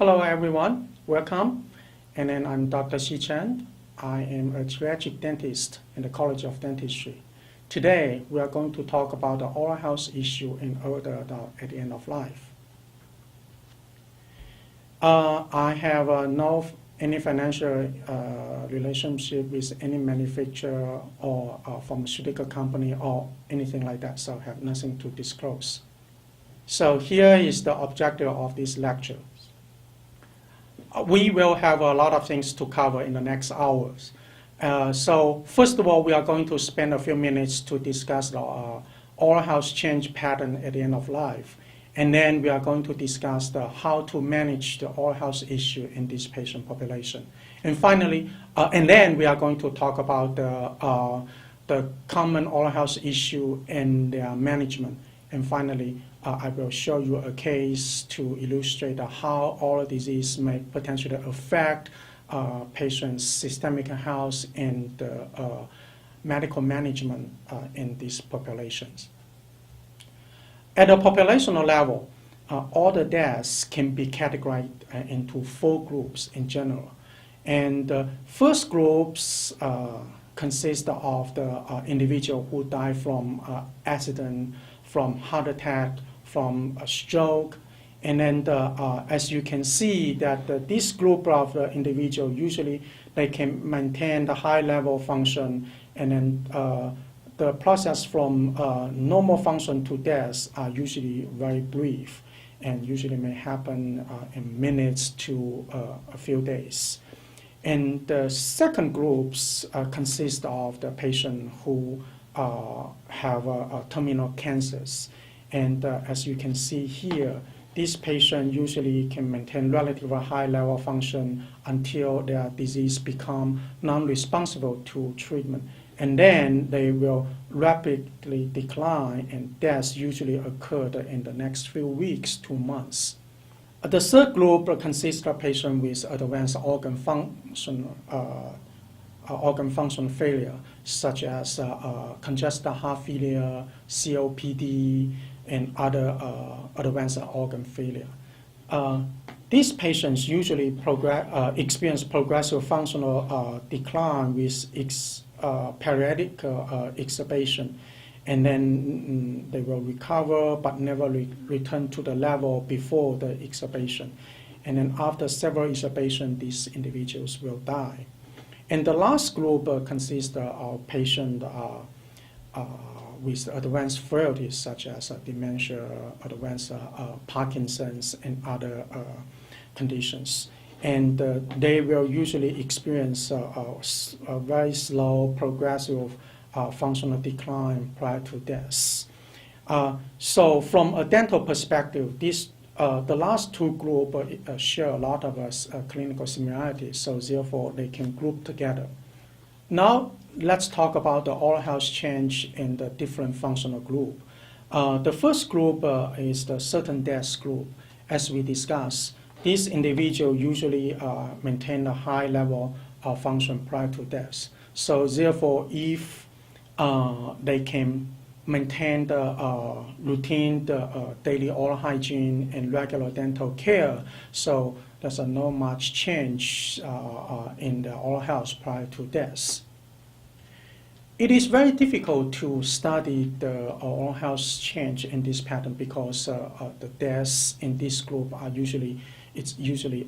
Hello everyone, welcome. And then I'm Dr. Xi Chen. I am a geriatric dentist in the College of Dentistry. Today we are going to talk about the oral health issue in older adults at the end of life. I have no any financial relationship with any manufacturer or pharmaceutical company or anything like that, so I have nothing to disclose. So here is the objective of this lecture. We will have a lot of things to cover in the next hours. So first of all, we are going to spend a few minutes to discuss the oral health change pattern at the end of life. And then we are going to discuss how to manage the oral health issue in this patient population. And finally, and then we are going to talk about the common oral health issue and their management. And finally, I will show you a case to illustrate how oral disease may potentially affect patients' systemic health and medical management in these populations. At a populational level, all the deaths can be categorized into 4 groups in general. And the first groups consist of the individual who die from accident, from heart attack, from a stroke, and then as you can see that this group of individuals usually they can maintain the high level function, and then the process from normal function to death are usually very brief and usually may happen in minutes to a few days. And the second groups consist of the patient who have terminal cancers. And as you can see here, this patient usually can maintain relatively high level of function until their disease become non-responsive to treatment. And then they will rapidly decline, and deaths usually occurred in the next few weeks to months. The third group consists of patients with advanced organ function failure, such as congestive heart failure, COPD, and other advanced organ failure. These patients usually experience progressive functional decline with periodic exacerbation, and then they will recover but never return to the level before the exacerbation. And then after several exacerbations, these individuals will die. And the last group consists of patients with advanced frailties such as dementia, advanced Parkinson's, and other conditions. And they will usually experience a very slow, progressive functional decline prior to death. So from a dental perspective, the last 2 groups share a lot of clinical similarities, so therefore they can group together. Now let's talk about the oral health change in the different functional group. The first group is the certain death group. As we discussed, these individuals usually maintain a high level of function prior to death. So therefore, if they can maintain the routine, the daily oral hygiene and regular dental care, so there's no much change in the oral health prior to death. It is very difficult to study the oral health change in this pattern because the deaths in this group are usually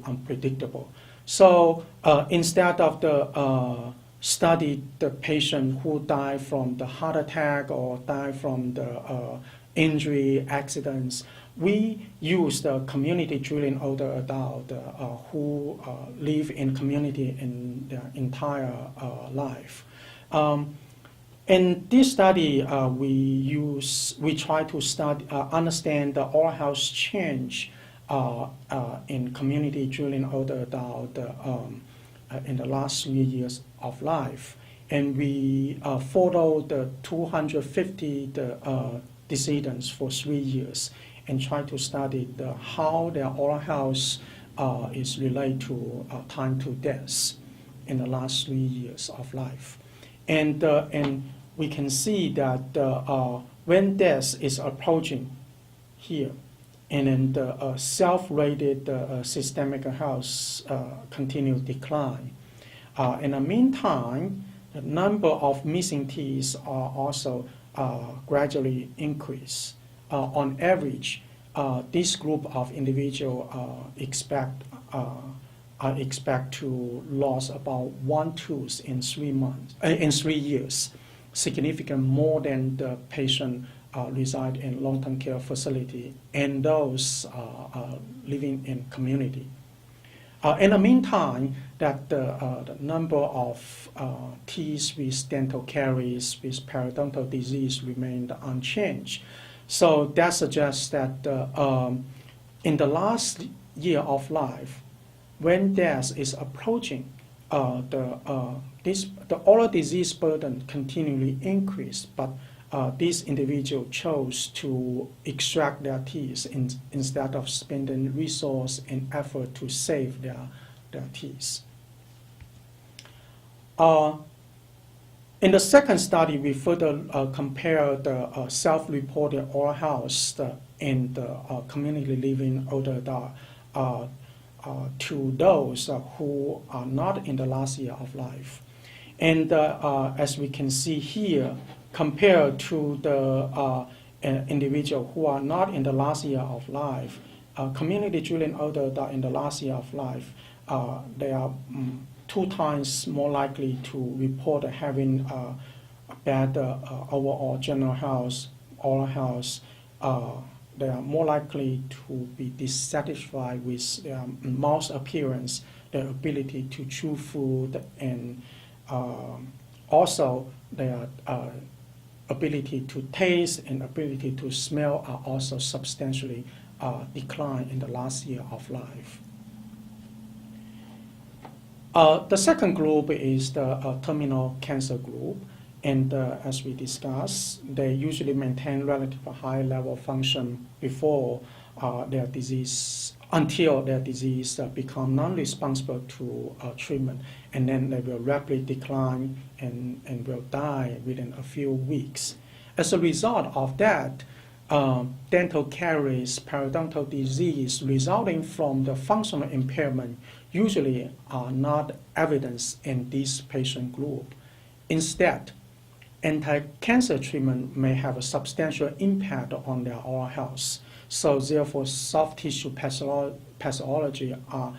unpredictable. So instead of the study the patient who died from the heart attack or died from the injury accidents, we use the community drilling older adult who live in community in their entire life. In this study, we try to understand the oral health change in community drilling older adult in the last 3 years of life. And we followed the 250 decedents for 3 years and try to study how their oral health is related to time to death in the last 3 years of life. And we can see that when death is approaching here, and then the self-rated systemic health continued decline. In the meantime, the number of missing teeth are also gradually increased. On average, this group of individuals expect to lose about 1 tooth in 3 months, in 3 years, significant more than the patient reside in long-term care facility and those living in community. In the meantime, that the number of teeth with dental caries with periodontal disease remained unchanged. So that suggests that in the last year of life, when death is approaching, the oral disease burden continually increased, but this individual chose to extract their teeth instead of spending resource and effort to save their teeth. In the second study, we further compared the self-reported oral health in the community living older adult to those who are not in the last year of life. And as we can see here, compared to the individual who are not in the last year of life, community children older adult in the last year of life, they are 2 times more likely to report having bad overall general health, oral health. They are more likely to be dissatisfied with their mouth appearance, their ability to chew food, and also their ability to taste and ability to smell are also substantially declined in the last year of life. The second group is the terminal cancer group, and as we discussed, they usually maintain relatively high level of function before their disease, until their disease become non-responsible to treatment, and then they will rapidly decline and will die within a few weeks. As a result of that, dental caries, periodontal disease resulting from the functional impairment usually are not evidenced in this patient group. Instead, anti-cancer treatment may have a substantial impact on their oral health. So therefore, soft tissue pathology are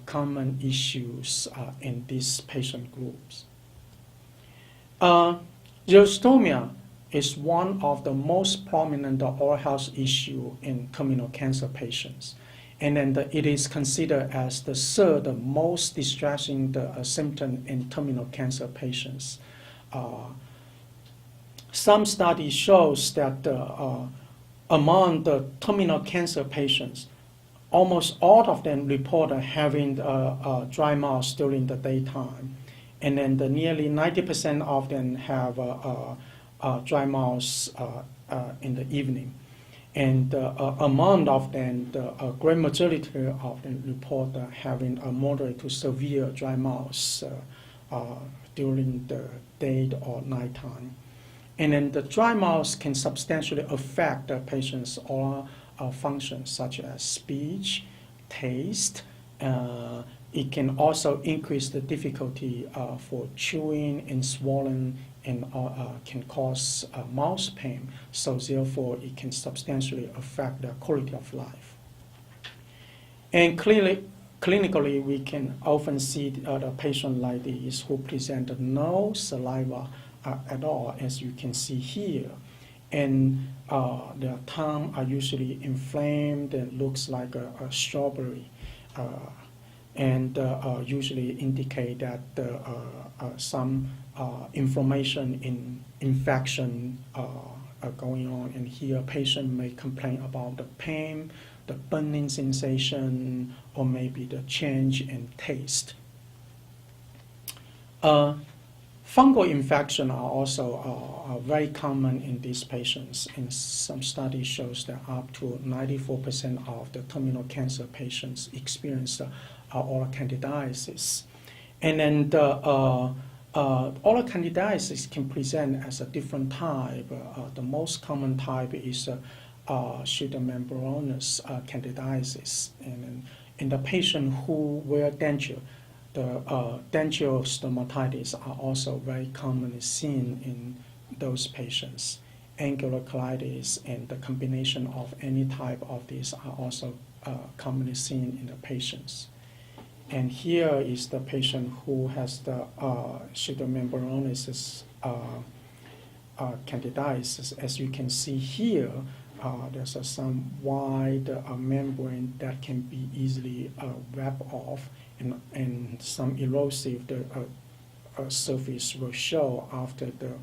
common issues in these patient groups. Xerostomia is one of the most prominent oral health issues in terminal cancer patients. And then it is considered as the third most distressing symptom in terminal cancer patients. Some study shows that among the terminal cancer patients, almost all of them report having dry mouth during the daytime. And then nearly 90% of them have dry mouth in the evening. And among of them, the great majority of them report having a moderate to severe dry mouth during the day or nighttime. And then the dry mouth can substantially affect the patient's oral functions such as speech, taste. It can also increase the difficulty for chewing and swallowing, and can cause mouth pain. So therefore, it can substantially affect the quality of life. And clinically, we can often see the patient like this who present no saliva at all, as you can see here. And their tongue are usually inflamed and looks like a strawberry. And usually indicate that some inflammation in infection are going on. And here, patient may complain about the pain, the burning sensation, or maybe the change in taste. Fungal infections are also very common in these patients, and some studies shows that up to 94% of the terminal cancer patients experience oral candidiasis. And then the oral candidiasis can present as a different type. The most common type is pseudomembranous candidiasis. And in the patient who wear denture, the denture stomatitis are also very commonly seen in those patients. Angular colitis and the combination of any type of these are also commonly seen in the patients. And here is the patient who has the pseudomembranous candidiasis. As you can see here, there's some wide membrane that can be easily wrapped off, and some erosive surface will show after the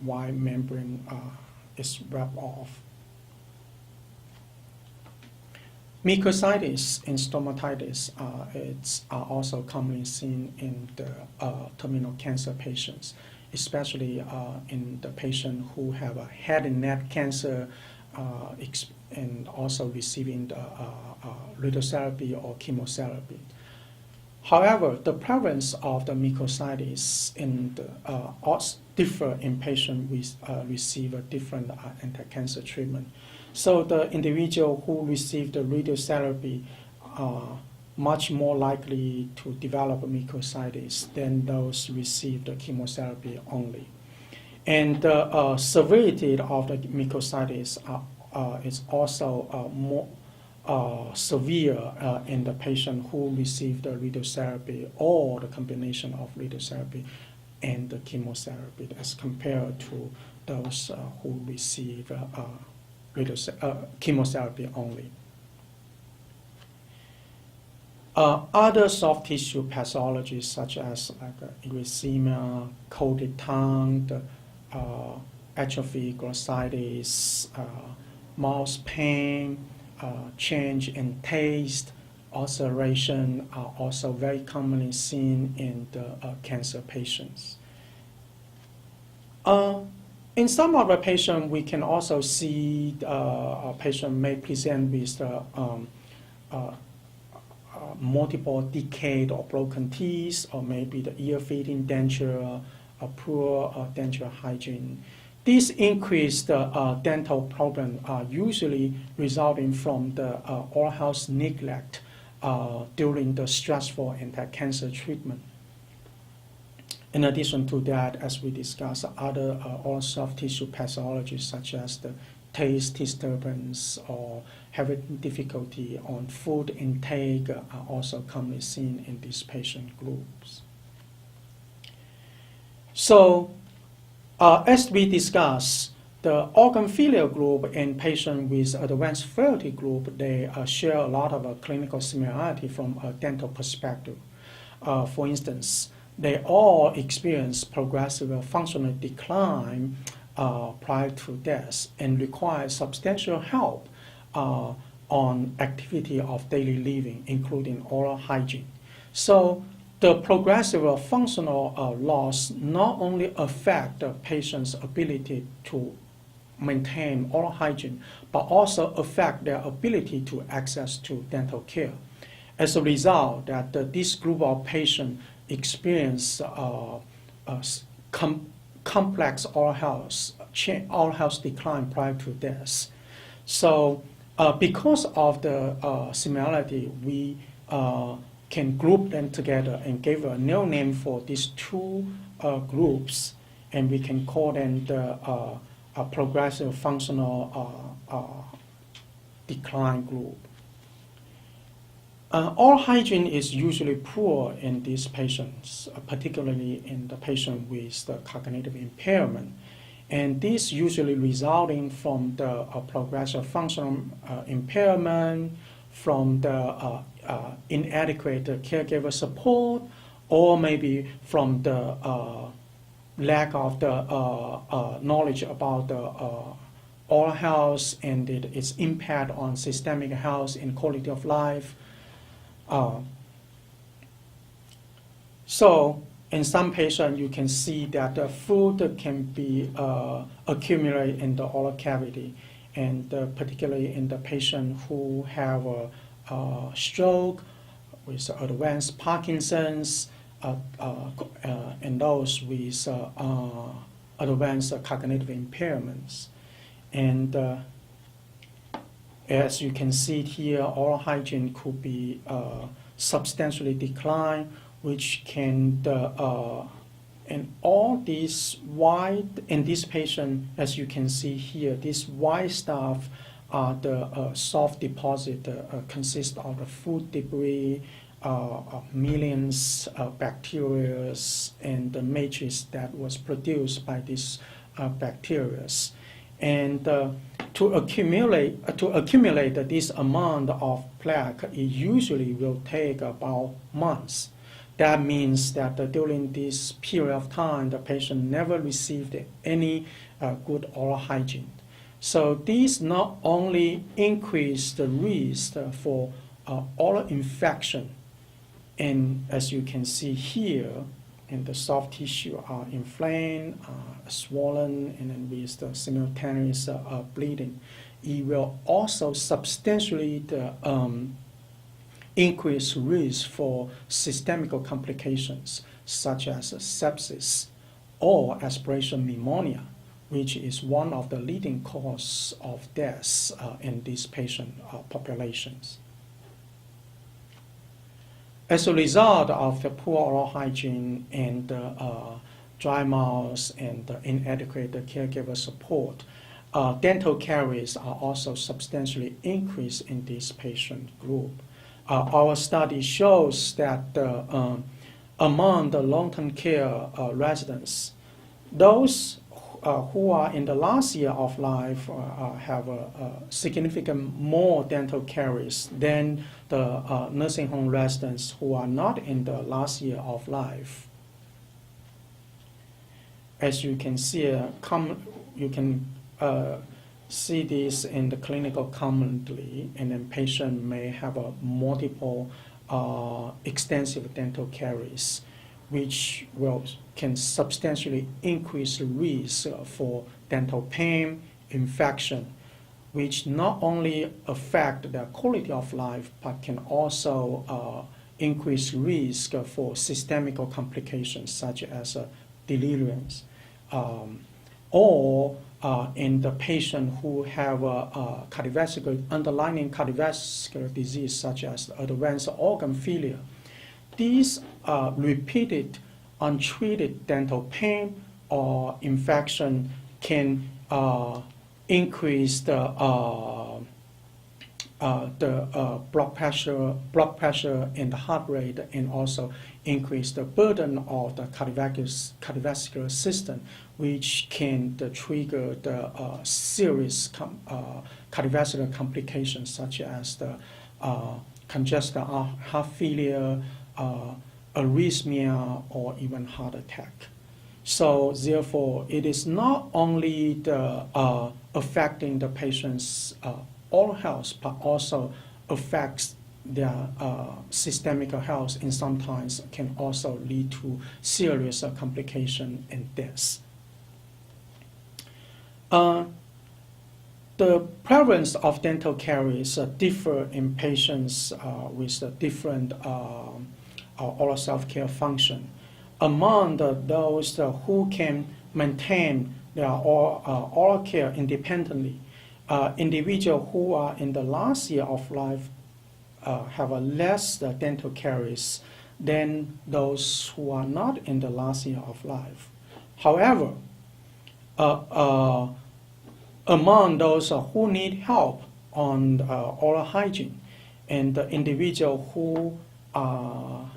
wide membrane is wrapped off. Mucositis and stomatitis are also commonly seen in the terminal cancer patients, especially in the patient who have a head and neck cancer and also receiving the radiotherapy or chemotherapy. However, the prevalence of the mucositis differ in patients who receive a different anti-cancer treatment. So the individual who receive the radiotherapy are much more likely to develop mucositis than those who receive the chemotherapy only. And the severity of the mucositis is also more severe in the patient who receive the radiotherapy or the combination of radiotherapy and the chemotherapy as compared to those who receive chemotherapy only. Other soft tissue pathologies such as erythema, coated tongue, atrophy, glossitis, mouth pain, change in taste, ulceration are also very commonly seen in the cancer patients. In some of the patients, we can also see a patient may present with multiple decayed or broken teeth, or maybe the ear-fitting denture, a poor dental hygiene. These increased dental problems are usually resulting from the oral health neglect during the stressful anti-cancer treatment. In addition to that, as we discussed, other oral soft tissue pathologies such as the taste disturbance or having difficulty on food intake are also commonly seen in these patient groups. So, as we discussed, the organ failure group and patients with advanced frailty group, they share a lot of clinical similarity from a dental perspective. For instance, they all experience progressive functional decline prior to death and require substantial help on activity of daily living, including oral hygiene. So the progressive functional loss not only affect the patient's ability to maintain oral hygiene, but also affect their ability to access to dental care. As a result, that this group of patients experience complex oral health decline prior to death. So because of the similarity, we can group them together and give a new name for these two groups, and we can call them the progressive functional decline group. Oral hygiene is usually poor in these patients, particularly in the patient with the cognitive impairment. And this usually resulting from the progressive functional impairment, from the inadequate caregiver support, or maybe from the lack of the knowledge about the oral health and its impact on systemic health and quality of life. So in some patients, you can see that the food can be accumulated in the oral cavity, and particularly in the patient who have a stroke with advanced Parkinson's, and those with advanced cognitive impairments. And As you can see here, oral hygiene could be substantially declined, which can and all these white in this patient, as you can see here, this white stuff are the soft deposit consist of the food debris, millions of bacteria, and the matrix that was produced by these bacteria. And to accumulate this amount of plaque, it usually will take about months. That means that during this period of time, the patient never received any good oral hygiene. So these not only increase the risk for oral infection, and as you can see here, and the soft tissue are inflamed, swollen, and then with the simultaneous bleeding. It will also substantially increase risk for systemic complications such as sepsis or aspiration pneumonia, which is one of the leading causes of deaths in these patient populations. As a result of the poor oral hygiene and dry mouth and inadequate caregiver support, dental caries are also substantially increased in this patient group. Our study shows that among the long-term care residents, those who are in the last year of life have a significant more dental caries than the nursing home residents who are not in the last year of life. As you can see, you can see this in the clinical commonly, and then patient may have a multiple extensive dental caries, which can substantially increase the risk for dental pain, infection, which not only affect the quality of life, but can also increase risk for systemic complications such as deliriums, or in the patient who have underlying cardiovascular disease such as advanced organ failure. These repeated untreated dental pain or infection can increase the blood pressure and the heart rate, and also increase the burden of the cardiovascular system, which can trigger the serious cardiovascular complications such as the congestive heart failure, arrhythmia, or even heart attack. So therefore, it is not only affecting the patient's oral health, but also affects their systemic health, and sometimes can also lead to serious complication and deaths. The prevalence of dental caries differ in patients with different oral self-care function. Among those who can maintain their oral care independently, individuals who are in the last year of life have a less dental caries than those who are not in the last year of life. However, among those who need help on oral hygiene, and the individual who are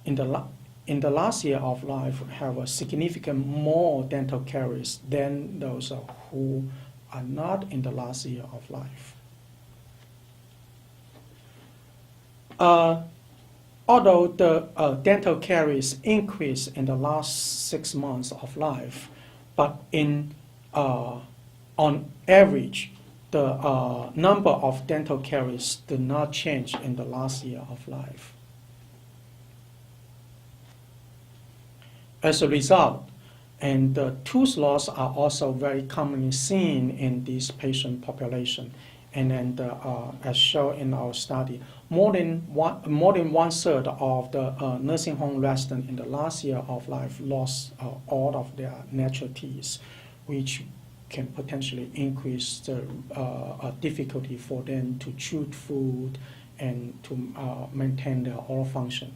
in the last year of life have a significant more dental caries than those who are not in the last year of life. Although the dental caries increase in the last 6 months of life, but on average, the number of dental caries do not change in the last year of life. As a result, and the tooth loss are also very commonly seen in this patient population. And then, as shown in our study, more than one third of the nursing home residents in the last year of life lost all of their natural teeth, which can potentially increase the difficulty for them to chew food and to maintain their oral function.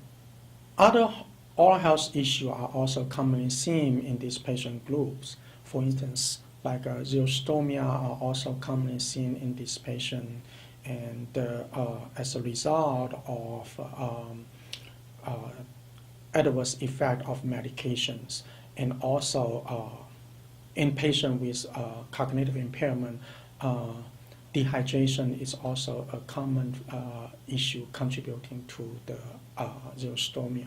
Other oral health issues are also commonly seen in these patient groups. For instance, like xerostomia are also commonly seen in this patient, and as a result of adverse effect of medications, and also in patients with cognitive impairment, dehydration is also a common issue contributing to the xerostomia.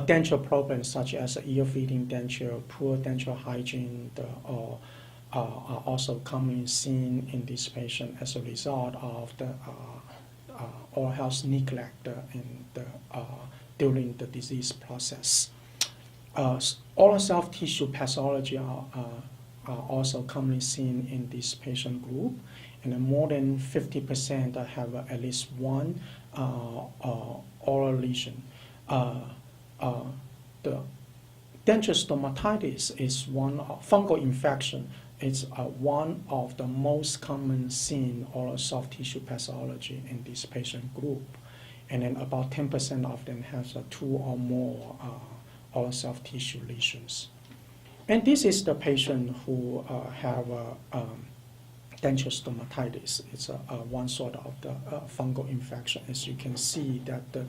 Dental problems such as ear feeding denture, poor dental hygiene, are also commonly seen in this patient as a result of the oral health neglect during the disease process. Oral soft tissue pathology are also commonly seen in this patient group, and more than 50% have at least one oral lesion. The denture stomatitis is one fungal infection. It's one of the most common seen oral soft tissue pathology in this patient group, and then about 10% of them has 2 or more oral soft tissue lesions. And this is the patient who have denture stomatitis. It's one sort of the fungal infection. As you can see that the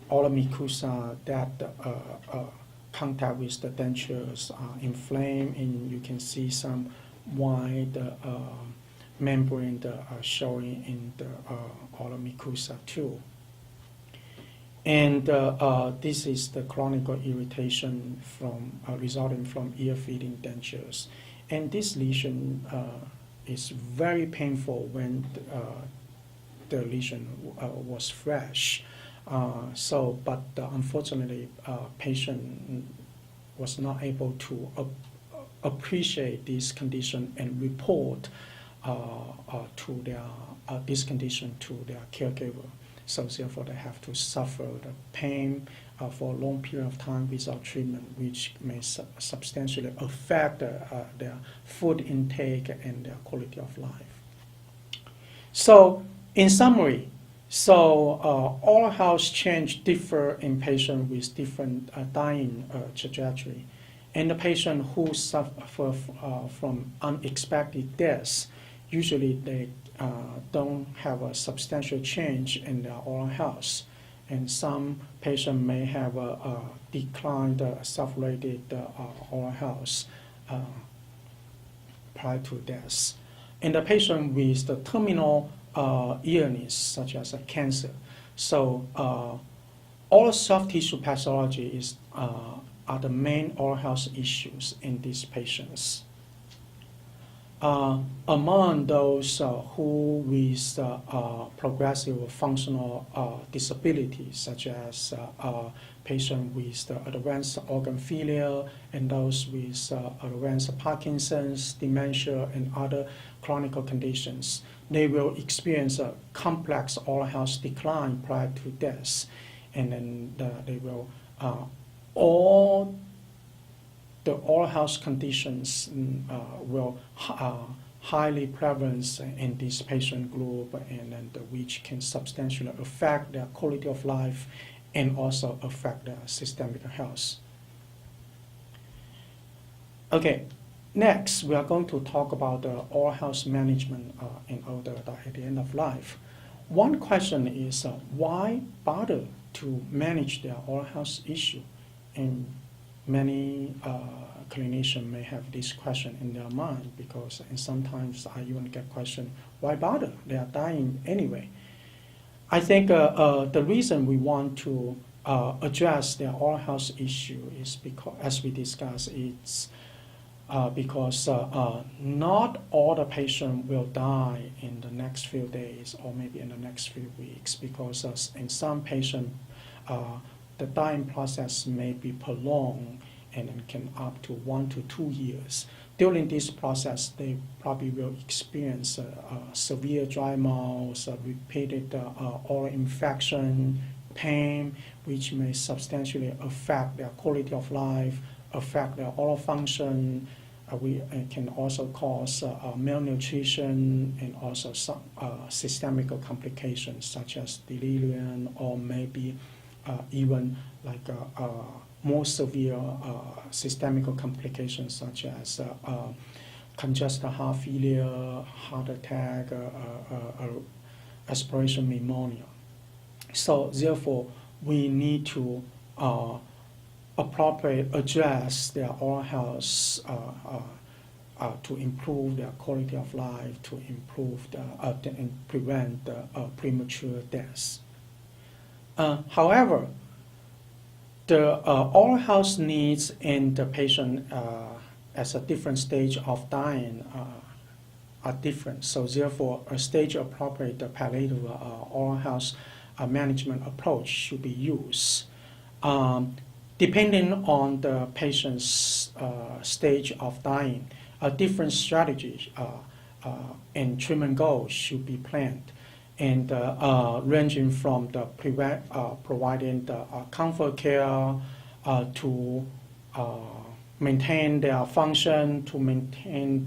oral mucosa that contact with the dentures are inflamed, and you can see some white membrane showing in the oral mucosa too. And this is the chronic irritation resulting from ear feeding dentures. And this lesion is very painful when the lesion was fresh. But unfortunately, patient was not able to appreciate this condition and report to this condition to their caregiver. So therefore, they have to suffer the pain for a long period of time without treatment, which may substantially affect their food intake and their quality of life. So, in summary, oral health change differ in patients with different dying trajectory. And the patient who suffer from unexpected deaths, usually they don't have a substantial change in their oral health. And some patients may have a declined self-rated oral health prior to death. And the patient with the terminal illness, such as cancer. So oral soft tissue pathology are the main oral health issues in these patients. Among those who with progressive functional disabilities, such as patients with advanced organ failure and those with advanced Parkinson's, dementia, and other chronic conditions, they will experience a complex oral health decline prior to death, and then they will all the oral health conditions will highly prevalent in this patient group, and which can substantially affect their quality of life and also affect their systemic health. Okay, next we are going to talk about the oral health management in older adults at the end of life. One question is why bother to manage their oral health issue? And many clinicians may have this question in their mind, because and sometimes I even get question, why bother? They are dying anyway. I think the reason we want to address their oral health issue is because, as we discussed, it's because not all the patients will die in the next few days or maybe in the next few weeks, because in some patients the dying process may be prolonged and can up to 1 to 2 years. During this process, they probably will experience severe dry mouth, repeated oral infection, pain, which may substantially affect their quality of life, affect their oral function, it can also cause malnutrition and also some systemic complications such as delirium or maybe even like more severe systemic complications such as congestive heart failure, heart attack, aspiration pneumonia. So therefore, we need to appropriately address their oral health to improve their quality of life, to improve and prevent premature deaths. However, the oral health needs in the patient as a different stage of dying are different. So therefore, a stage-appropriate palliative oral health management approach should be used. Depending on the patient's stage of dying, different strategies and treatment goals should be planned, and ranging from the providing the comfort care to maintain their function, to maintain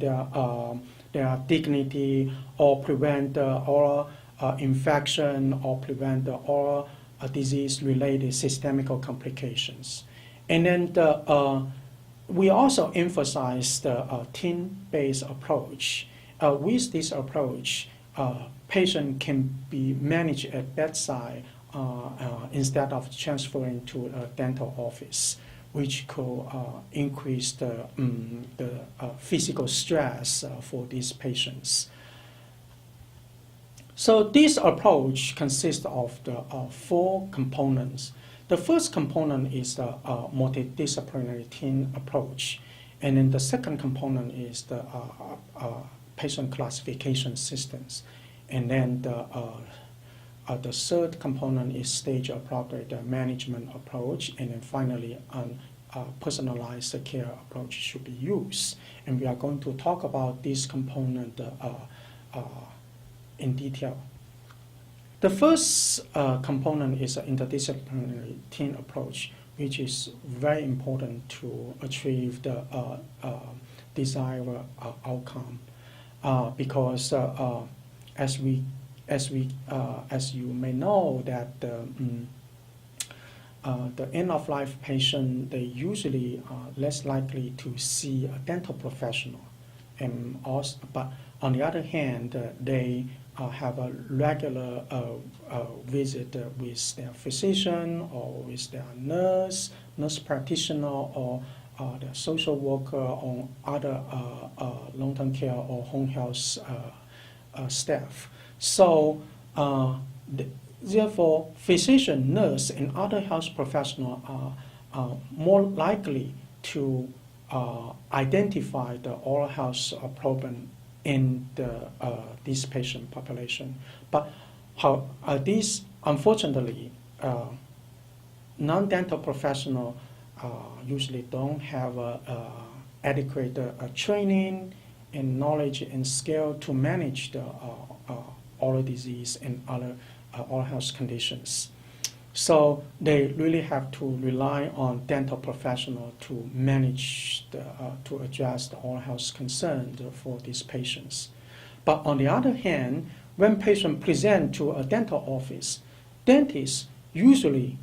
their dignity, or prevent oral infection, or prevent the oral disease-related systemic complications. And then we also emphasize the team-based approach. With this approach, patient can be managed at bedside instead of transferring to a dental office, which could increase the physical stress for these patients. So this approach consists of the four components. The first component is the multidisciplinary team approach, and then the second component is the patient classification systems, and then the third component is stage-appropriate management approach, and then finally, personalized care approach should be used. And we are going to talk about this component in detail. The first component is an interdisciplinary team approach, which is very important to achieve the desired outcome, because as you may know that the end-of-life patient, they usually are less likely to see a dental professional, and also, but on the other hand, they have a regular visit with their physician or with their nurse practitioner, or their social worker, or other long-term care or home health staff. So therefore, physician, nurse, and other health professionals are more likely to identify the oral health problem in this patient population. But these, unfortunately, non-dental professionals usually don't have adequate training and knowledge and skill to manage the oral disease and other oral health conditions. So they really have to rely on dental professionals to manage, to address the oral health concerns for these patients. But on the other hand, when patients present to a dental office, dentists usually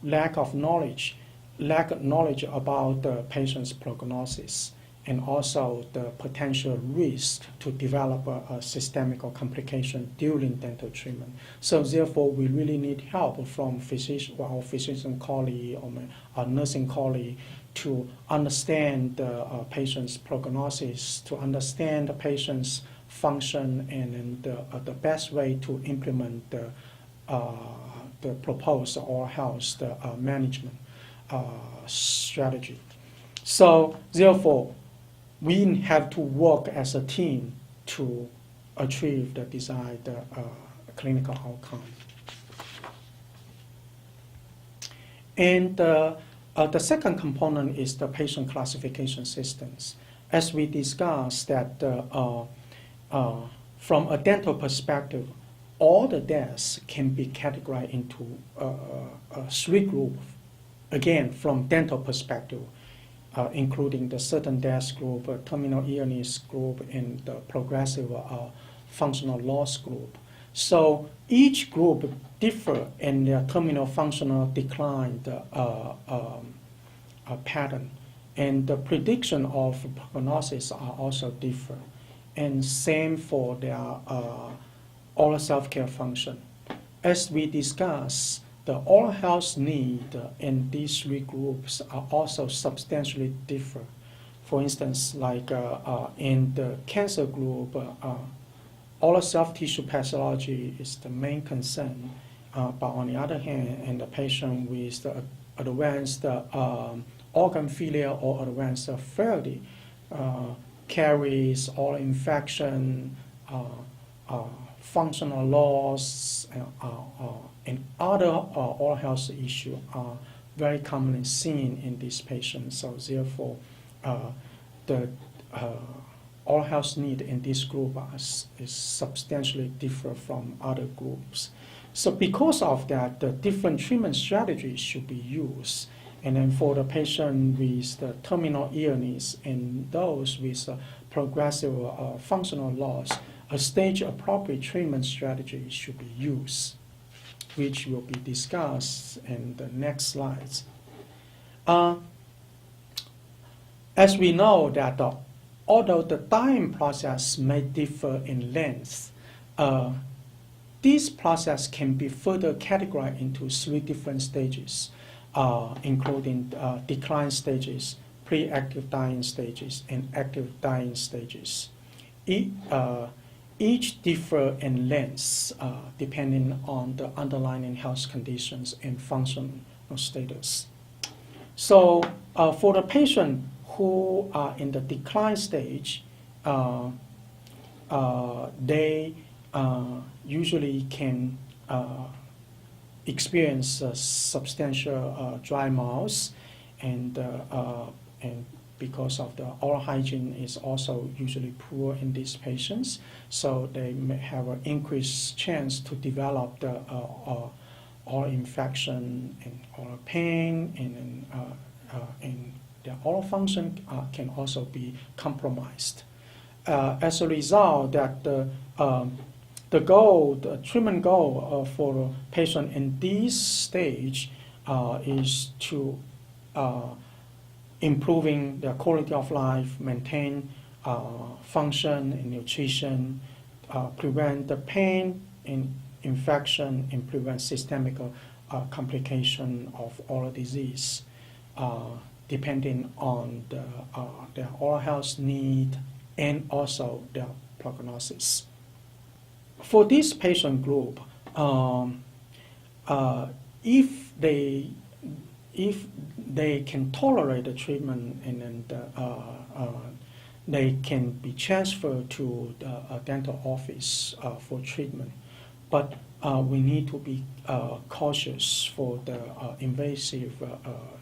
lack knowledge about the patient's prognosis, and also the potential risk to develop a systemic complication during dental treatment. So therefore, we really need help from our physician colleague or our nursing colleague to understand the patient's prognosis, to understand the patient's function, and the best way to implement the proposed oral health management strategy. So therefore, we have to work as a team to achieve the desired clinical outcome. And the second component is the patient classification systems. As we discussed that from a dental perspective, all the deaths can be categorized into three groups. Again, from dental perspective, including the certain death group, terminal illness group, and the progressive functional loss group. So each group differ in their terminal functional decline pattern, and the prediction of prognosis are also different. And same for their oral self-care function. As we discussed, the oral health need in these three groups are also substantially different. For instance, like in the cancer group, oral self-tissue pathology is the main concern. But on the other hand, in the patient with the advanced organ failure or advanced frailty carries oral infection, functional loss, and other oral health issues are very commonly seen in these patients. So therefore, the oral health need in this group is substantially different from other groups. So because of that, the different treatment strategies should be used. And then for the patient with the terminal illness and those with progressive functional loss, a stage-appropriate treatment strategy should be used, which will be discussed in the next slides. As we know that although the dying process may differ in length, this process can be further categorized into three different stages, including decline stages, pre-active dying stages, and active dying stages. Each differ in length depending on the underlying health conditions and functional status. So for the patient who are in the decline stage, they usually can experience substantial dry mouth, and because of the oral hygiene is also usually poor in these patients, so they may have an increased chance to develop the oral infection and oral pain, and their oral function can also be compromised. As a result, that the treatment goal for the patient in this stage is to improving their quality of life, maintain function and nutrition, prevent the pain and infection, and prevent systemic complication of oral disease, depending on their oral health need and also their prognosis. For this patient group, if they can tolerate the treatment, and then they can be transferred to the dental office for treatment. But we need to be cautious for the invasive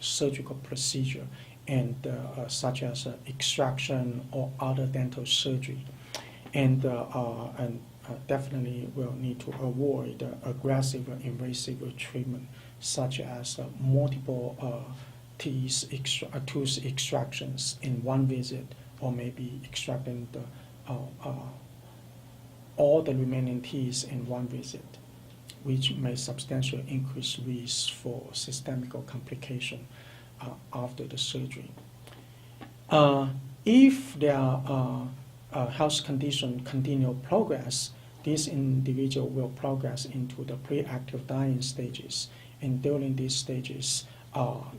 surgical procedure, and such as extraction or other dental surgery, and definitely will need to avoid aggressive invasive treatment, such as multiple tooth extractions in one visit, or maybe extracting all the remaining teeth in one visit, which may substantially increase risk for systemic complication after the surgery. If their health condition continue progress, this individual will progress into the pre-active dying stages, and during these stages,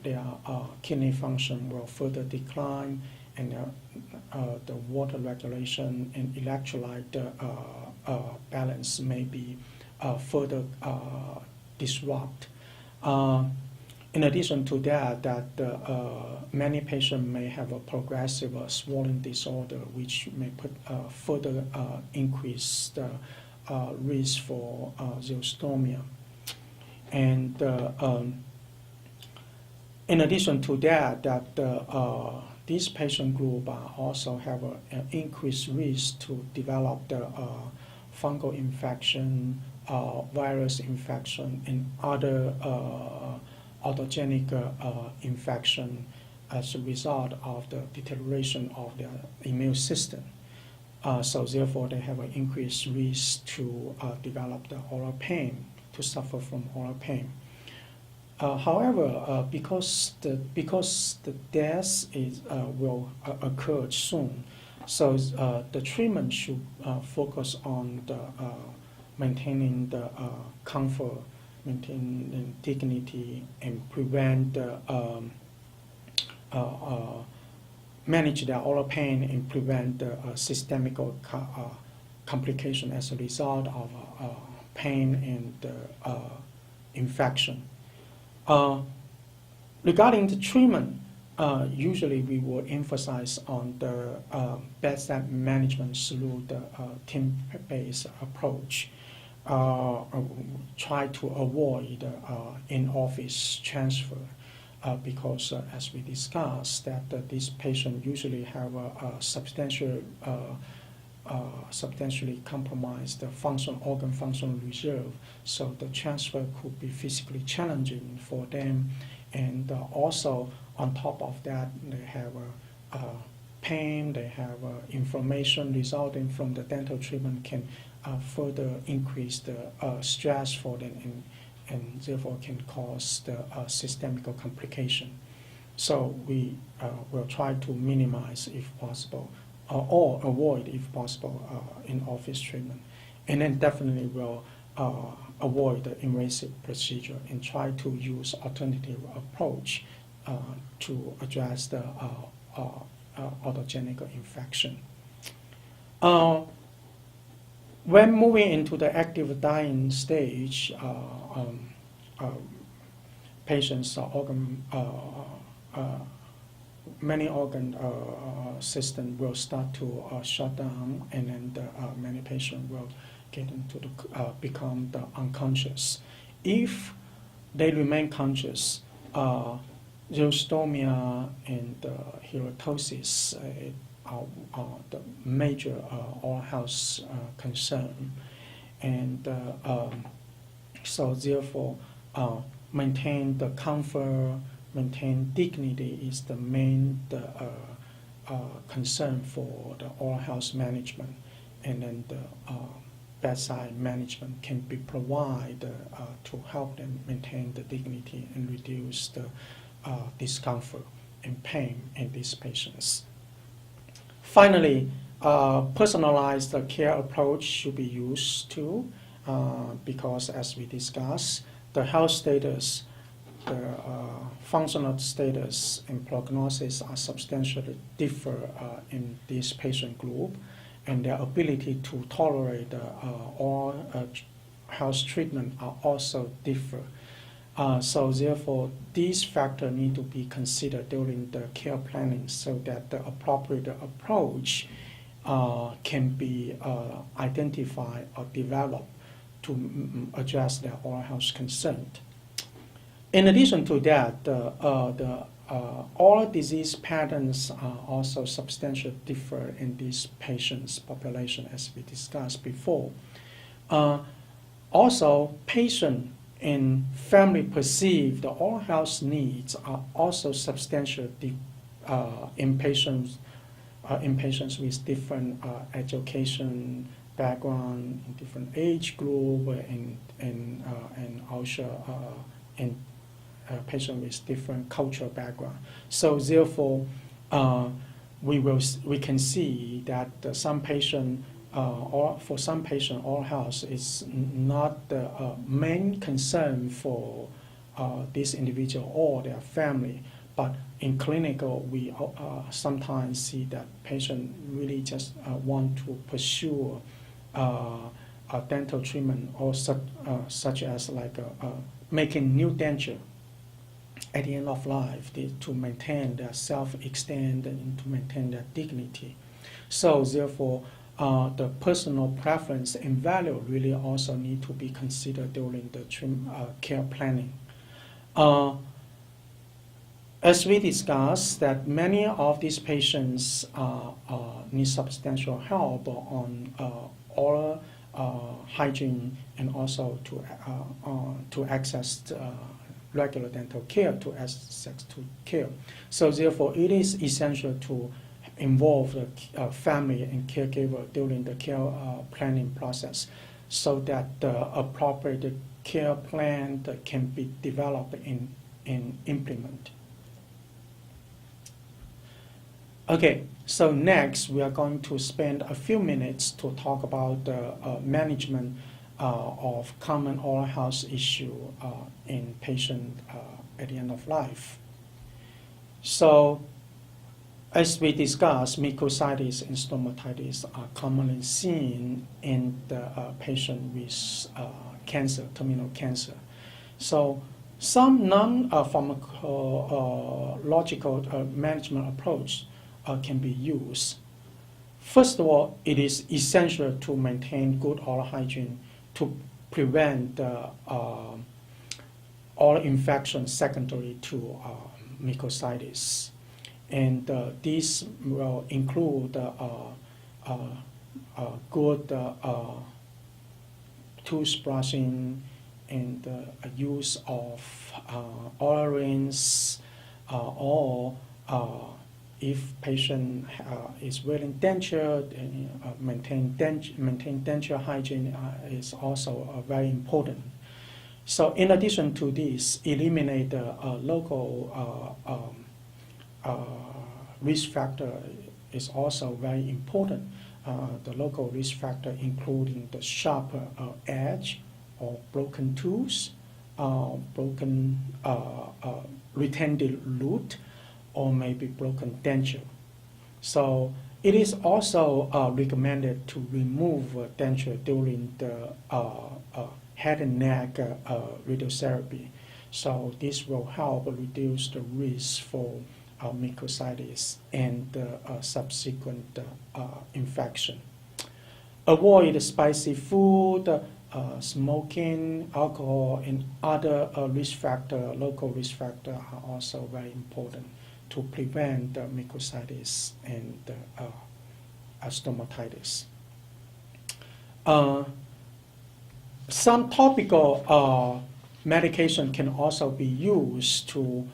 their kidney function will further decline, and the water regulation and electrolyte balance may be further disrupt. In addition to that, many patients may have a progressive swallowing disorder, which may put further increase the risk for xerostomia. And in addition to that, this patient group also have an increased risk to develop the fungal infection, virus infection, and other autogenic infection as a result of the deterioration of their immune system. So therefore, they have an increased risk to develop the oral pain, to suffer from oral pain. However, because the death will occur soon, so the treatment should focus on the maintaining the comfort, maintaining dignity, and prevent manage the oral pain and prevent the systemic complication as a result of pain and infection. Regarding the treatment, usually we will emphasize on the bedside management through the team-based approach. Try to avoid in-office transfer because, as we discussed, that these patients usually have a substantially compromised organ function reserve, so the transfer could be physically challenging for them, and also on top of that they have pain, they have inflammation resulting from the dental treatment can further increase the stress for them and therefore can cause the systemic complication. So we will try to minimize if possible or avoid if possible in-office treatment, and then definitely will avoid the invasive procedure and try to use alternative approach to address the autogenic infection. When moving into the active dying stage, patients' many organ system will start to shut down, and then many patients will get into become unconscious. If they remain conscious, xerostomia and keratosis are the major oral health concern, and so therefore maintain the comfort, maintain dignity is the main concern for the oral health management, and then the bedside management can be provided to help them maintain the dignity and reduce the discomfort and pain in these patients. Finally, personalized care approach should be used too, because as we discussed, the health status, the functional status and prognosis are substantially different in this patient group, and their ability to tolerate all health treatment are also different. So therefore, these factors need to be considered during the care planning so that the appropriate approach can be identified or developed to address their oral health concern. In addition to that, the oral disease patterns are also substantially different in these patients' population, as we discussed before. Also, patient and family perceive the oral health needs are also substantial in patients with different education background, in different age group, and also in patients with different cultural background. So therefore, we can see that some patient. Or for some patients, oral health is not the main concern for this individual or their family, but in clinical, we sometimes see that patients really just want to pursue a dental treatment or such as like making new denture at the end of life to maintain their self-extend and to maintain their dignity. So therefore, the personal preference and value really also need to be considered during the care planning. As we discussed, that many of these patients need substantial help on oral hygiene and also to access regular dental care to access to care. So therefore, it is essential to involve the family and caregiver during the care planning process so that the appropriate care plan that can be developed and implemented. Okay, so next we are going to spend a few minutes to talk about the management of common oral health issue in patient at the end of life. So, as we discussed, mucositis and stomatitis are commonly seen in the patient with cancer, terminal cancer. So, some non-pharmacological management approach can be used. First of all, it is essential to maintain good oral hygiene to prevent oral infection secondary to mucositis. And this will include good toothbrushing and use of oral rinse or if patient is wearing denture, maintain denture hygiene is also very important. So in addition to this, eliminate the local risk factor is also very important. The local risk factor including the sharp edge or broken tooth, broken retained root, or maybe broken denture. So it is also recommended to remove denture during the head and neck radiotherapy. So this will help reduce the risk for mucositis and subsequent infection. Avoid spicy food, smoking, alcohol, and other risk factor, local risk factor are also very important to prevent mucositis and stomatitis. Some topical medication can also be used to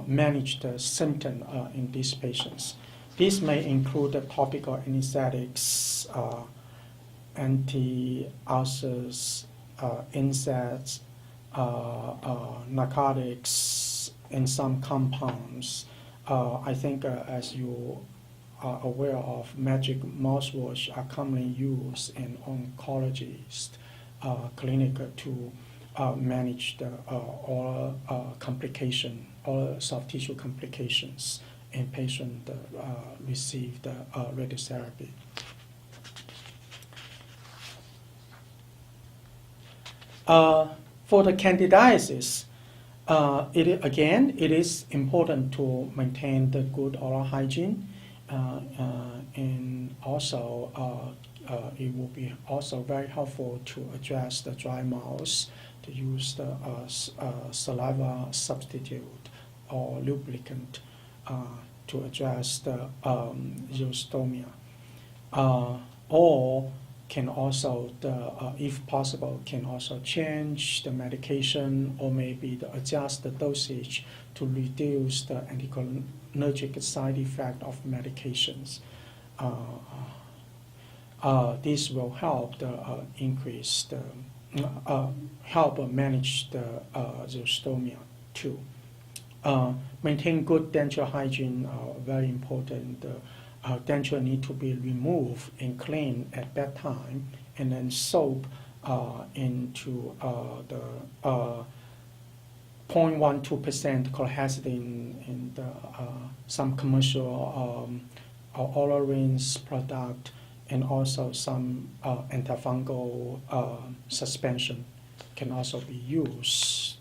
manage the symptom in these patients. This may include the topical anesthetics, anti-ulcers, NSAIDs, narcotics, and some compounds. I think as you are aware of, magic mouthwash are commonly used in oncologists clinic to manage the oral complication, oral soft tissue complications in patients receive the radiotherapy. For the candidiasis, it is important to maintain the good oral hygiene, and also it will be also very helpful to address the dry mouth, to use the saliva substitute or lubricant to address the xerostomia, or can also, if possible, can also change the medication or maybe adjust the dosage to reduce the anticholinergic side effect of medications. This will help increase the help manage the xerostomia too. Maintain good denture hygiene, very important. Denture need to be removed and cleaned at bedtime, and then soap into the 0.12% chlorhexidine in some commercial oral rinse product, and also some antifungal suspension can also be used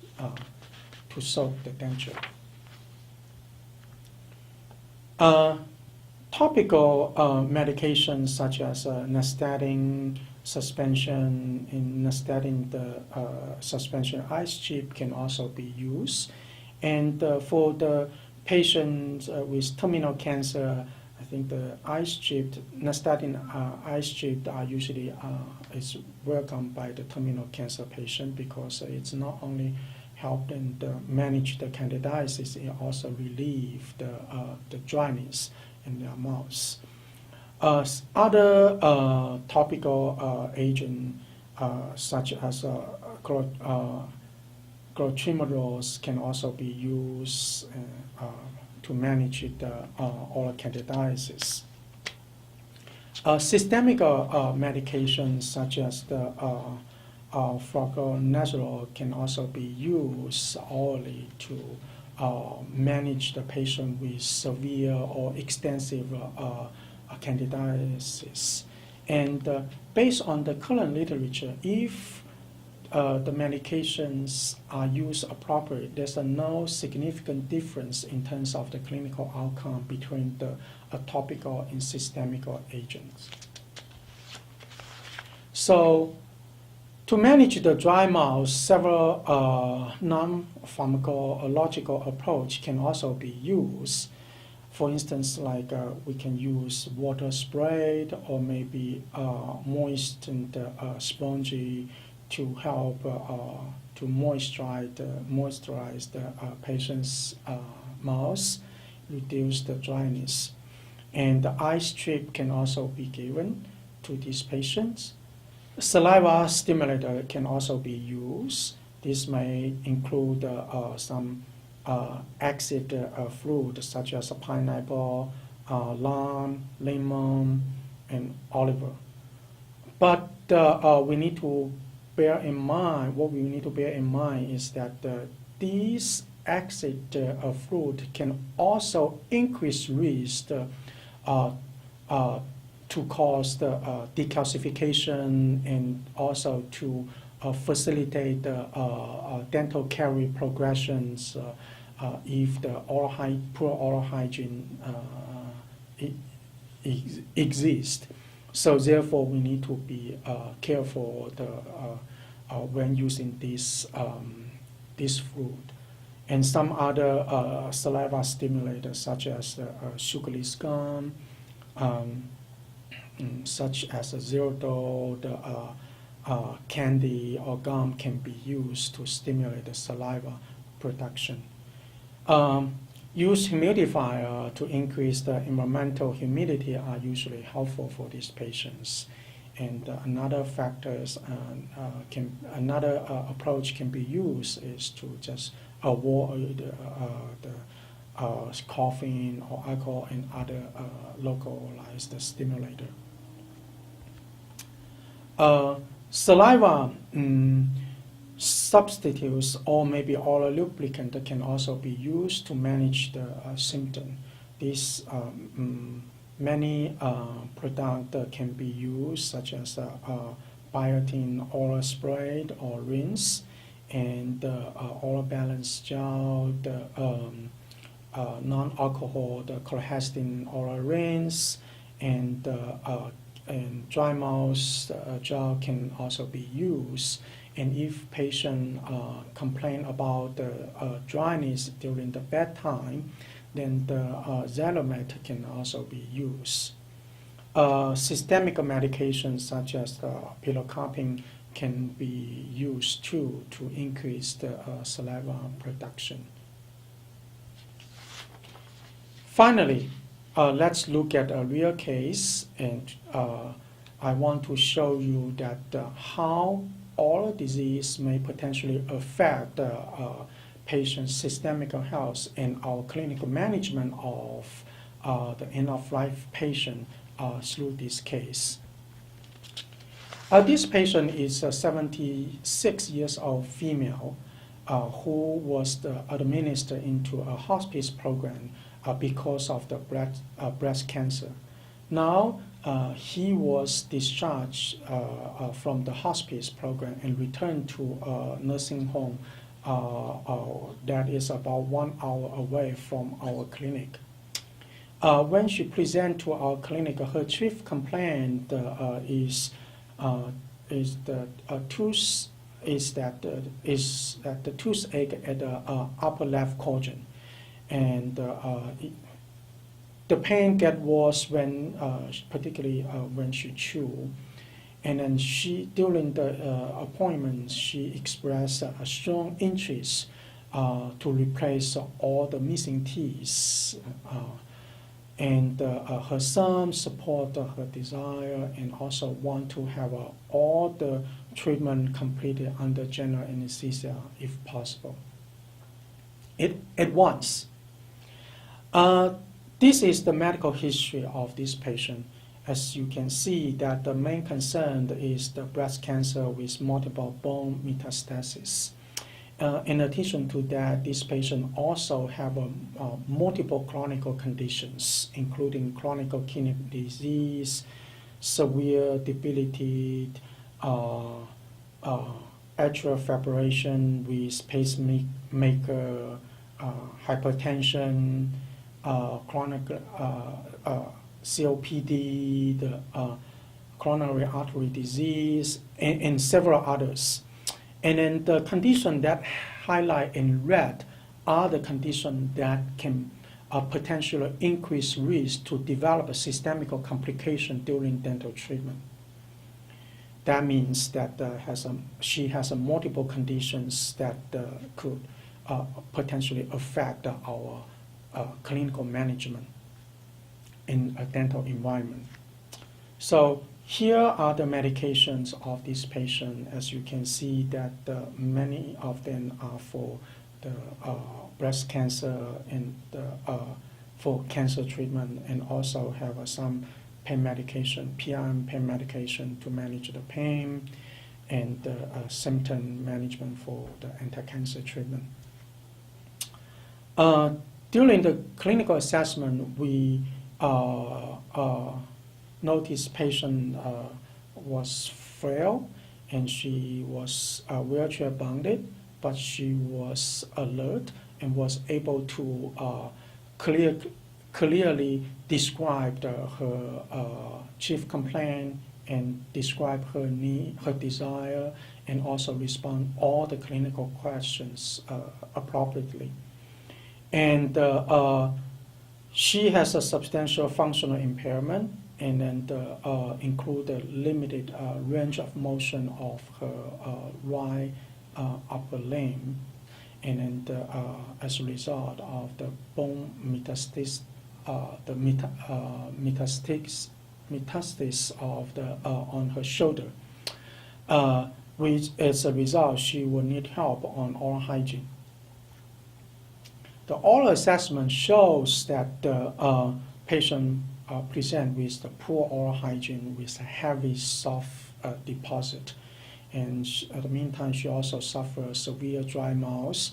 to soak the denture. Topical medications such as nystatin suspension, in nystatin the suspension ice chip can also be used. And for the patients with terminal cancer, I think the ice chip, nystatin ice chip are usually is welcomed by the terminal cancer patient because it's not only help them manage the candidiasis and also relieve the dryness in their mouths. Other topical agents such as clotrimazole can also be used to manage the oral candidiasis. Systemic medications such as the fluconazole can also be used orally to manage the patient with severe or extensive candidiasis. And based on the current literature, if the medications are used appropriately, there's no significant difference in terms of the clinical outcome between the topical and systemic agents. So, to manage the dry mouth, several non-pharmacological approach can also be used. For instance, like we can use water spray or maybe moistened spongy to help to moisturize the patient's mouth, reduce the dryness. And the eye strip can also be given to these patients. Saliva stimulator can also be used. This may include some acid fruit such as pineapple, lime, lemon, and olive. But we need to bear in mind, what we need to bear in mind is that these acid fruit can also increase risk to cause the decalcification and also to facilitate the dental caries progressions if the poor oral hygiene exists. So therefore, we need to be careful when using this fruit. And some other saliva stimulators, such as sugary gum, such as Xerodo, candy or gum can be used to stimulate the saliva production. Use humidifier to increase the environmental humidity are usually helpful for these patients. And another approach can be used is to just avoid coughing or alcohol and other localized stimulator. Saliva substitutes or maybe oral lubricant can also be used to manage the symptom. These many products can be used, such as biotin oral spray or rinse, and oral balance gel, the non-alcohol, the chlorhexidine oral rinse, and dry mouth gel can also be used. And if patient complain about the dryness during the bedtime, then the Xelomet can also be used. Systemic medications such as pilocarpine can be used too to increase the saliva production. Finally, let's look at a real case, and I want to show you that how oral disease may potentially affect the patient's systemic health and our clinical management of the end-of-life patient through this case. This patient is a 76 years old female who was administered into a hospice program because of the breast cancer. Now, he was discharged from the hospice program and returned to a nursing home that is about 1 hour away from our clinic. When she presented to our clinic, her chief complaint is that the toothache at the upper left quadrant, and the pain get worse when, particularly when she chew, And then during the appointment, she expressed a strong interest to replace all the missing teeth. And her son support her desire and also want to have all the treatment completed under general anesthesia if possible. At once. This is the medical history of this patient. As you can see, that the main concern is the breast cancer with multiple bone metastasis. In addition to that, this patient also have multiple chronic conditions, including chronic kidney disease, severe debility, atrial fibrillation with pacemaker, hypertension, chronic COPD, the coronary artery disease, and several others. And then the condition that highlight in red are the conditions that can potentially increase risk to develop a systemic complication during dental treatment. That means that she has multiple conditions that could potentially affect our clinical management in a dental environment. So here are the medications of this patient. As you can see that many of them are for the breast cancer and for cancer treatment, and also have some pain medication, PRM pain medication to manage the pain, and symptom management for the anti-cancer treatment. During the clinical assessment, we noticed patient was frail, and she was wheelchair bounded, but she was alert and was able to clearly describe her chief complaint and describe her need, her desire, and also respond all the clinical questions appropriately. And she has a substantial functional impairment, and then include a limited range of motion of her right upper limb, and then as a result of the bone metastasis, metastasis of the on her shoulder, which as a result she will need help on oral hygiene. The oral assessment shows that the patient present with the poor oral hygiene with a heavy soft deposit. And at the meantime, she also suffered severe dry mouth.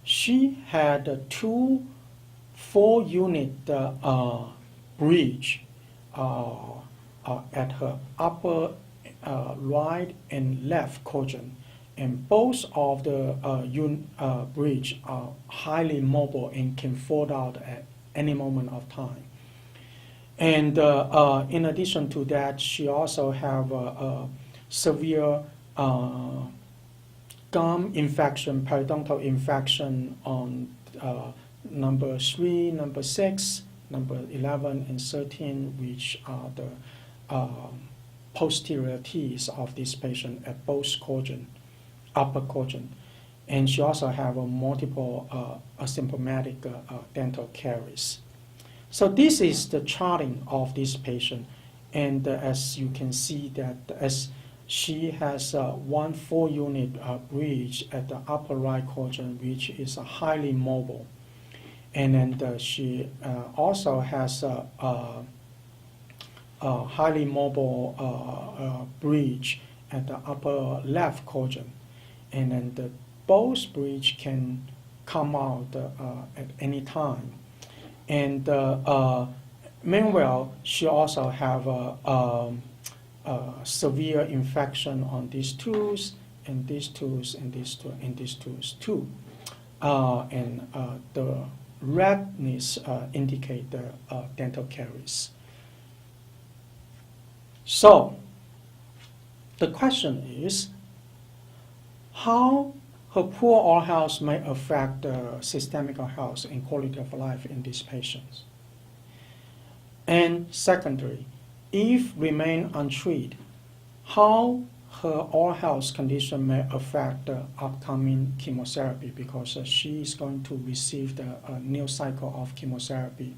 She had 2 4-unit bridge at her upper right and left quadrant. And both of the bridge are highly mobile and can fold out at any moment of time. And in addition to that, she also have a severe gum infection, periodontal infection on number 3, number 6, number 11, and 13, which are the posterior teeth of this patient at both quadrant, upper quadrant. And she also have a multiple asymptomatic dental caries. So this is the charting of this patient, and as you can see that as she has 1 4-unit bridge at the upper right quadrant, which is highly mobile, and then she also has a highly mobile bridge at the upper left quadrant, and then both bridge can come out at any time. And meanwhile, she also have a severe infection on these tooth, and these tooth, and these tooth, and these tooth too. And the redness indicate the dental caries. So the question is, how her poor oral health may affect the systemic health and quality of life in these patients. And secondary, if remain untreated, how her oral health condition may affect the upcoming chemotherapy, because she is going to receive the new cycle of chemotherapy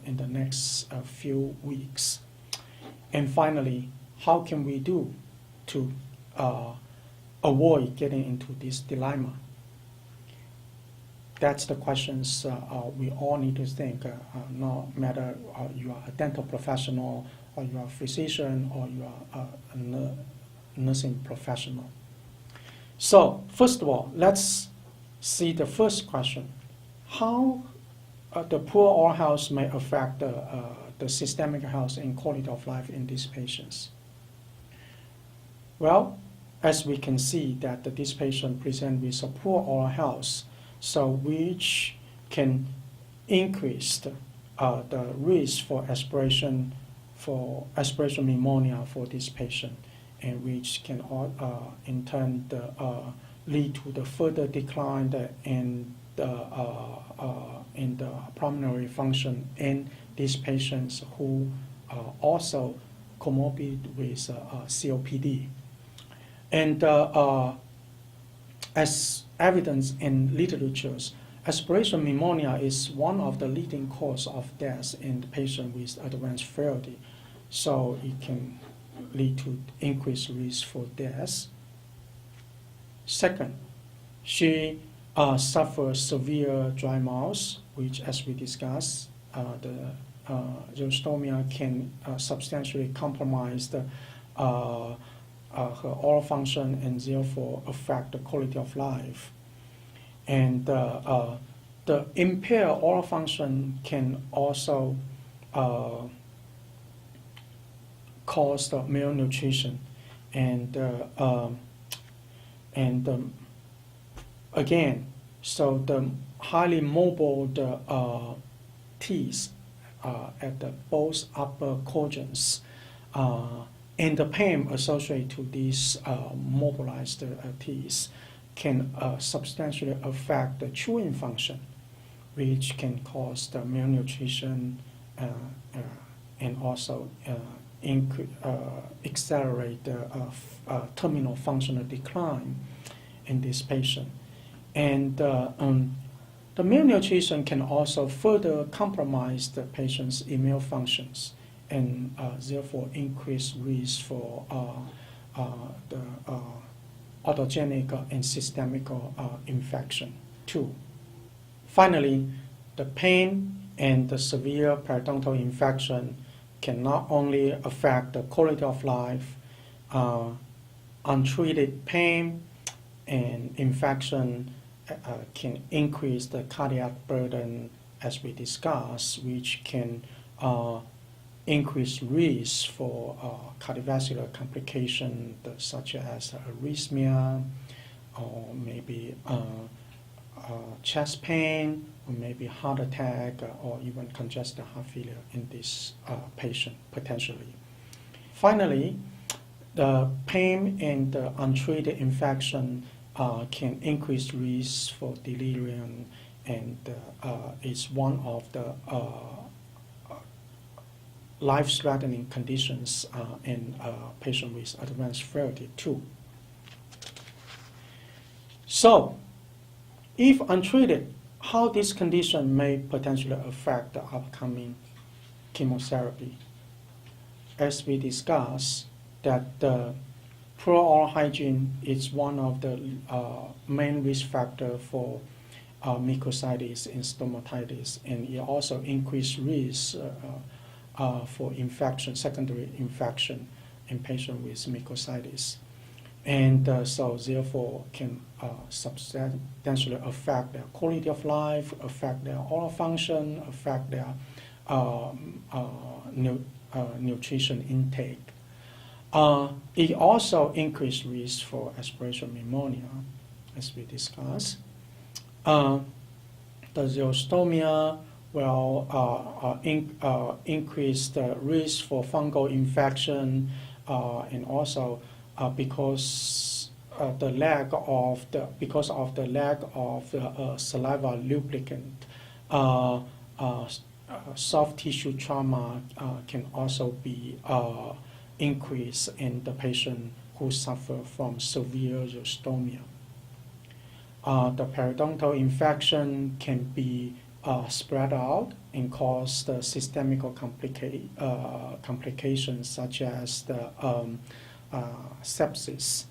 in the next few weeks. And finally, how can we do to avoid getting into this dilemma? That's the questions we all need to think, no matter you are a dental professional, or you are a physician, or you are a nursing professional. So first of all, let's see the first question. How the poor oral health may affect the systemic health and quality of life in these patients? Well, as we can see that this patient presents with a poor oral health, so which can increase the risk for aspiration pneumonia for this patient, and which can in turn lead to the further decline in the pulmonary function in these patients who are also comorbid with COPD. And as evidence in literatures, aspiration pneumonia is one of the leading causes of death in the patient with advanced frailty. So it can lead to increased risk for death. Second, she suffers severe dry mouth, which, as we discussed, the xerostomia can substantially compromise her oral function and therefore affect the quality of life. And the impaired oral function can also cause the malnutrition. And again, so the highly mobile teeth at the both upper quadrants and the pain associated to these mobilized teeth can substantially affect the chewing function, which can cause the malnutrition and also accelerate the terminal functional decline in this patient. And the malnutrition can also further compromise the patient's immune functions, and therefore increase risk for the autogenic and systemic infection too. Finally, the pain and the severe periodontal infection can not only affect the quality of life, untreated pain and infection can increase the cardiac burden, as we discussed, which can increased risk for cardiovascular complications such as arrhythmia, or maybe chest pain, or maybe heart attack, or even congestive heart failure in this patient potentially. Finally, the pain and the untreated infection can increase risk for delirium, and is one of the life-threatening conditions in patients with advanced frailty too. So, if untreated, how this condition may potentially affect the upcoming chemotherapy? As we discussed, that the poor oral hygiene is one of the main risk factors for mucositis and stomatitis, and it also increased risk for infection, secondary infection in patients with mucositis. And so therefore can substantially affect their quality of life, affect their oral function, affect their nutrition intake. It also increased risk for aspiration pneumonia, as we discussed. The xerostomia will increase the risk for fungal infection, and also because of the lack of saliva lubricant, soft tissue trauma can also be increase in the patient who suffer from severe xerostomia. The periodontal infection can be spread out and cause the systemic complications such as the sepsis.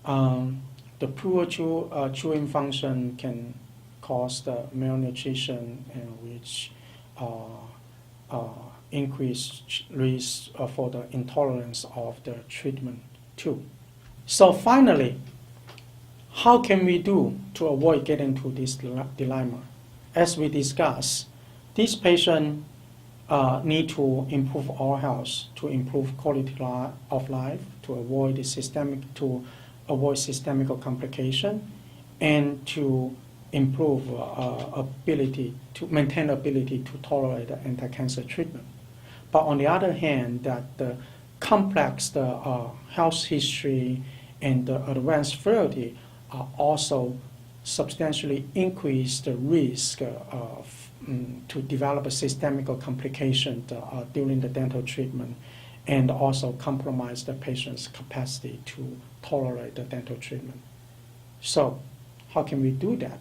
The poor chewing function can cause the malnutrition, which increase risk for the intolerance of the treatment too. So finally, how can we do to avoid getting to this dilemma? As we discussed, these patients need to improve oral health, to improve quality of life, to avoid systemic complication, and to improve maintain ability to tolerate the anti-cancer treatment. But on the other hand, that the complex health history and the advanced frailty also substantially increase the risk to develop a systemic complication during the dental treatment, and also compromise the patient's capacity to tolerate the dental treatment. So how can we do that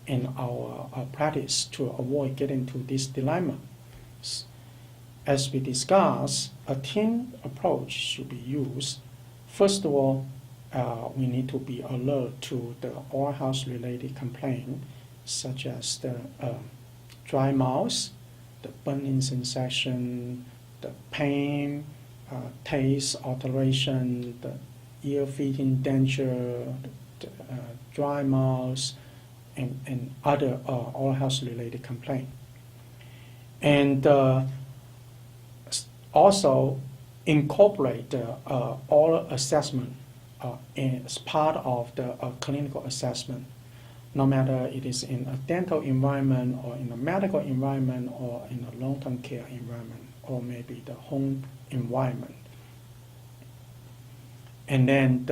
in our practice to avoid getting to this dilemma? As we discussed, a team approach should be used. First of all, we need to be alert to the oral health related complaint, such as the dry mouth, the burning sensation, the pain, taste alteration, the ear feeding danger, the dry mouth, and other oral health related complaint. And also incorporate the oral assessment as part of the clinical assessment, no matter it is in a dental environment or in a medical environment or in a long-term care environment or maybe the home environment. And then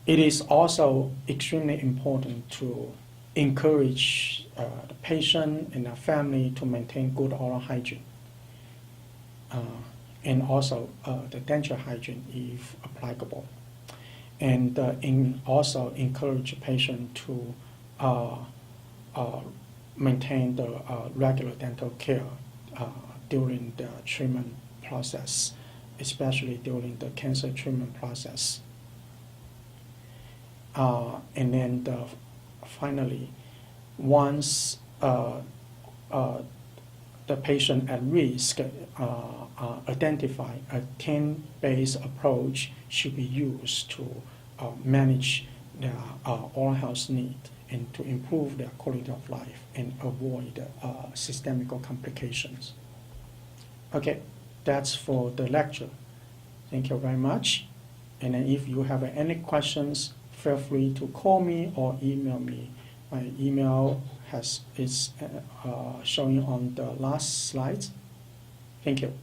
it is also extremely important to encourage the patient and the family to maintain good oral hygiene. And also the dental hygiene if applicable. And also encourage the patient to maintain the regular dental care during the treatment process, especially during the cancer treatment process. And then finally, once the patient at risk identified, a team-based approach should be used to manage their oral health need and to improve their quality of life and avoid systemic complications. Okay, that's for the lecture. Thank you very much. And then if you have any questions, feel free to call me or email me. My email is showing on the last slides. Thank you.